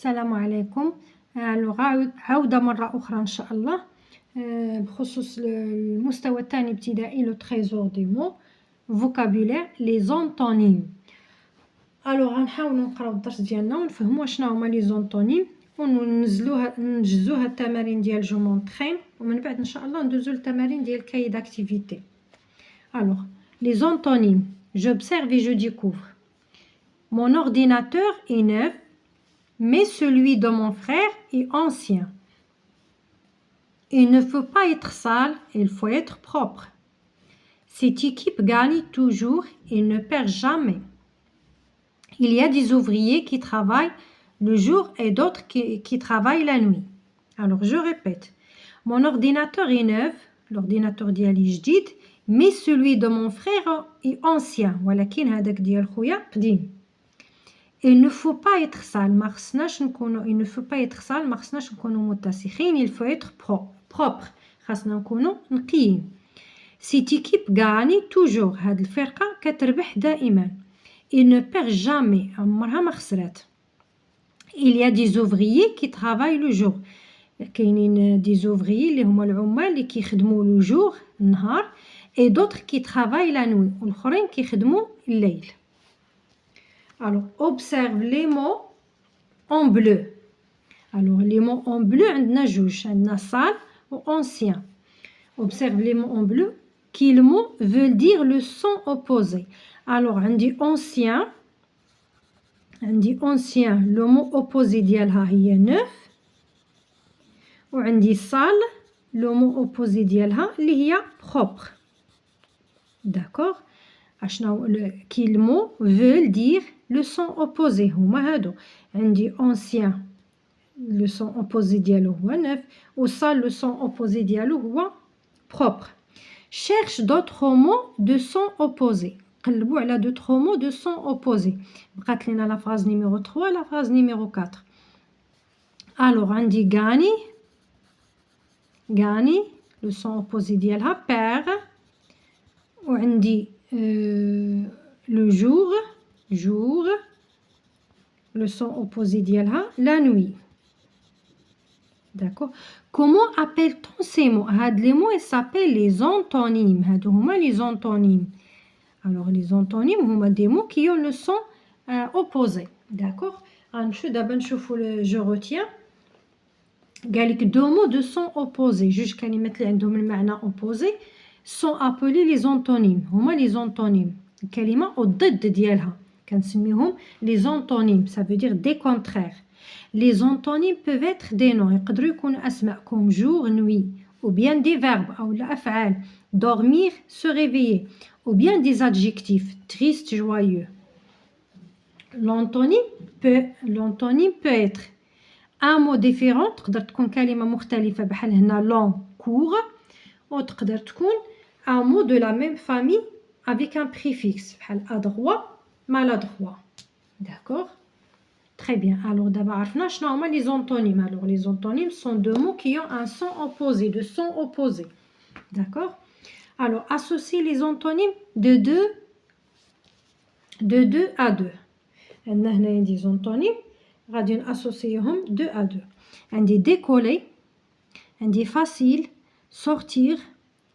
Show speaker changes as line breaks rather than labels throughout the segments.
السلام عليكم. عودة مرة أخرى إن شاء الله بخصوص المستوى الثاني ابتدائي لو تريزور دي مو فوكابولير لي زونطونيم. غنحاولو نقراو الدرس ديالنا ونفهمو شنو هما لي زونطونيم ونجزوها التمارين ديال جو مونطخين ومن بعد إن شاء الله ندوزو للتمارين ديال كاي داكتيفيتي. Les antonymes. J'observe et je découvre. Mon ordinateur est neuf, mais celui de mon frère est ancien. Il ne faut pas être sale, il faut être propre. Cette équipe gagne toujours et ne perd jamais. Il y a des ouvriers qui travaillent le jour et d'autres qui travaillent la nuit. Alors, je répète. Mon ordinateur est neuf, l'ordinateur ديالي جديد, mais celui de mon frère est ancien. ولكن هذاك ديال خويا قديم. Il ne faut pas être sale. ما خصناش نكونوا il ne faut pas être sale. ما خصناش نكونوا متسخين. Il faut être propre. خاصنا نكونوا نقيين. Cette équipe gagne toujours. هاد الفرقة كتربح دائما. Il ne perd jamais. عمرها ما خسرات. Il y a des ouvriers qui travaillent le jour. كاينين des ouvriers اللي هما العمال اللي كيخدموا le jour النهار et d'autres qui travaillent la nuit. والآخرين كيخدموا الليل. Alors, observe les mots en bleu. Alors, les mots en bleu, عندنا جوج. عندنا sale ou ancien. Observe les mots en bleu. Quels mots veulent dire le son opposé? Alors, عندي ancien. Le mot opposé ديالها هي neuf. وعندي sale. Le mot opposé ديالها اللي هي propre. D'accord? Quels mots veulent dire le son opposé هما هادو. عندي ancien le son opposé ديالو هو neuf و sale le son opposé ديالو هو propre. Cherche d'autres mots de son opposé. قلبوا على d'autres mots de son opposé. بقات لنا la phrase numéro 3 la phrase numéro 4. Alors عندي غاني le son opposé ديالها perd. وعندي le jour le son opposé ديالها la nuit. D'accord? Comment appelle-t-on ces mots? هاد les mots ils s'appellent les antonymes. هادو هما les antonymes. Alors les antonymes هما des mots qui ont le son opposé. D'accord? غنمشيو دابا نشوفوا je retiens. قالك deux mots de son opposé. جوج كلمات اللي عندهم المعنى opposé sont appelés les antonymes. هما les antonymes. الكلمة والضد ديالها كنسميهم les antonymes. Ça veut dire des contraires. Les antonymes peuvent être des noms. يقدروا يكونوا أسماء comme jour, nuit. Ou bien des verbes أو الأفعال. Dormir, se réveiller. Ou bien des adjectifs. Triste, joyeux. L'antonyme peut être un mot différent. تقدر تكون كلمة مختلفة بحال هنا long, court. وتقدر تكون un mot de la même famille avec un préfixe بحال adroit, maladroit. D'accord? Très bien. Alors d'abord عرفنا شنو هما les antonymes. Alors les antonymes sont deux mots qui ont un son opposé, de son opposé. D'accord? Alors associe les antonymes de 2 à 2. عندنا هنايا des antonymes غادي نأسوسيهم 2 à 2. عندي décoller, عندي facile, sortir,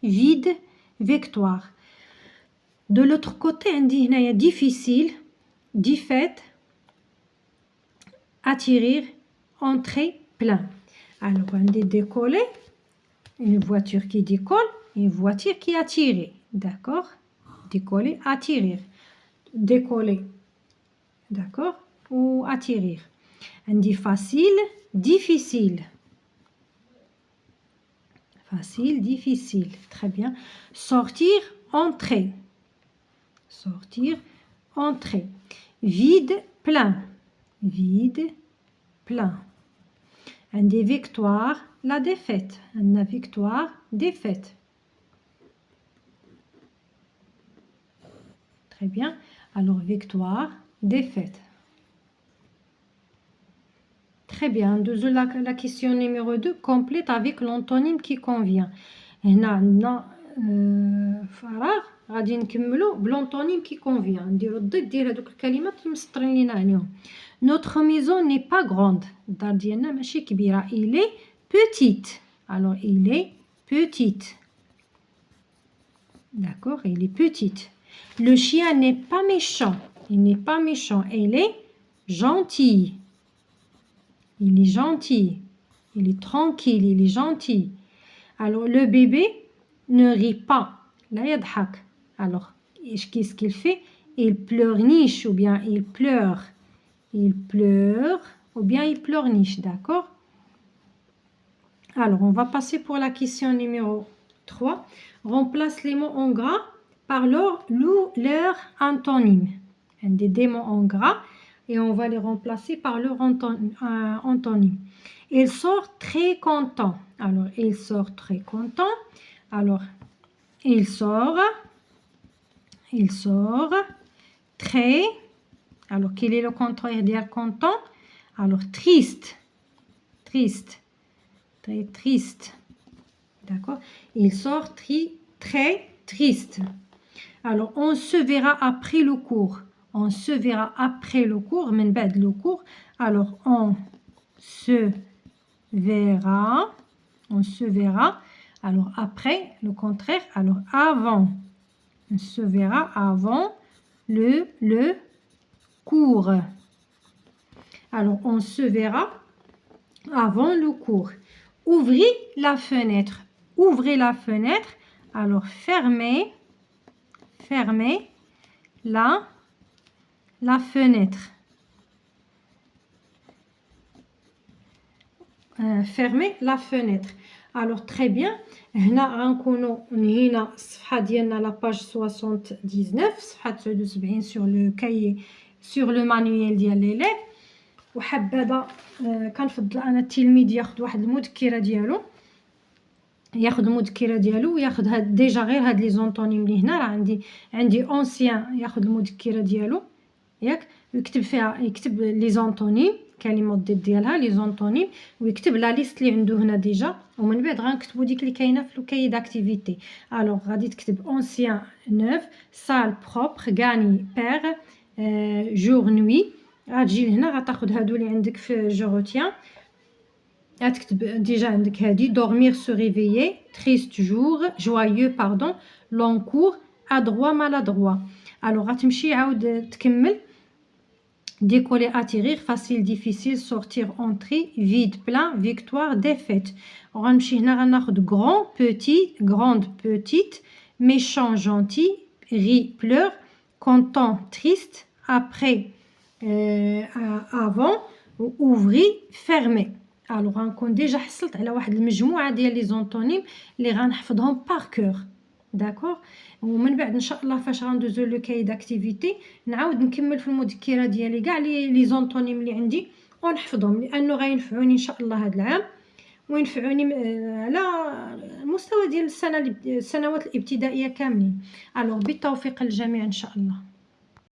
vide, victoire. De l'autre côté عندي هنايا difficile, défaite, atterrir, entrer, plein. Alors عندي décoller, une voiture qui décolle, une voiture qui est attirée. D'accord? Décoller, atterrir. Décoller. D'accord? Ou atterrir. عندي facile, difficile. Facile, difficile. Très bien. Sortir, entrer. Sortir, entrer. Vide, plein. Vide, plein. عندي victoire, la défaite. عندنا victoire, défaite. Très bien. Alors victoire, défaite. Très bien. La question numéro 2. Complète avec l'antonyme qui convient. هنا عندنا فراغ غادي نكملو بلونطونيم كي كونفيان. نديرو الضد ديال هذوك الكلمات اللي مسطرين لينا عليهم. Notre maison n'est pas grande. الدار ديالنا ماشي كبيرة. Il est petite. Alors il est petite. D'accord, il est petite. Le chien n'est pas méchant. Il n'est pas méchant. Il est gentil. Il est gentil. Il est tranquille. Il est gentil. Alors le bébé ne rit pas. لا يضحك. Alors qu'est-ce qu'il fait? Il pleurniche ou bien il pleure. Il pleure ou bien il pleurniche, d'accord? Alors, on va passer pour la question numéro 3. Remplace les mots en gras par leur antonyme. Des mots en gras et on va les remplacer par leur antonyme. Il sort très content. Alors, il sort très content. Alors, il sort très. Alors, quel est le contraire de content? Alors, triste. Triste. Très triste. D'accord? Il sort très triste. Alors, on se verra après le cours. On se verra après le cours. من بعد le cours. Alors, on se verra. On se verra. Alors, après, le contraire. Alors, avant. On se verra avant le cours. Alors, on se verra avant le cours. Ouvrez la fenêtre. Ouvrez la fenêtre. Alors, fermez la fenêtre. Fermez la fenêtre. Alors, très bien. هنا غنكونوا نهينا الصفحة ديالنا لا باج 79 صفحة 79 sur le cahier sur le manuel ديال ليليف. وحبذا كنفضل انا التلميذ ياخذ واحد المذكره ديالو وياخذ هاد ديجا غير هاد لي زونطونيم اللي هنا. راه عندي اونسيان ياخذ المذكره ديالو ياك ويكتب فيها يكتب لي زونطونيم كلمات ضد ديالها لي زونطونيم ويكتب لا ليست اللي عنده هنا ديجا ومن بعد غنكتبوا ديك اللي كاينه في الكاي داكتيفيتي. الوغ غادي تكتب اونسيان نوف سال بروبر غاني بير جور نوي. غتجي لهنا غتاخد هادو اللي عندك في جو روتيان غتكتب ديجا عندك هادي دورمير سو ريفيي تريست جور جوايو باردون لون كور ادروا مالادروا. الوغ غتمشي عاود تكمل décoller atterrir facile difficile sortir entrer vide plein victoire défaite. غنمشي هنا غناخد grand petit grande petite méchant gentil rit pleure content triste après avant ouvri fermé. الوغ غنكون ديجا حصلت على واحد المجموعه ديال لي زونطونيم اللي غنحفظهم بار كور. داكوغ ومن بعد ان شاء الله فاش غندوزو لو كاي داكتيفيتي نعاود نكمل في المذكره ديالي كاع لي زونطونيم اللي عندي ونحفظهم لانه غينفعوني ان شاء الله هذا العام وينفعوني على المستوى ديال السنوات الابتدائيه كاملين. الوغ بالتوفيق للجميع ان شاء الله.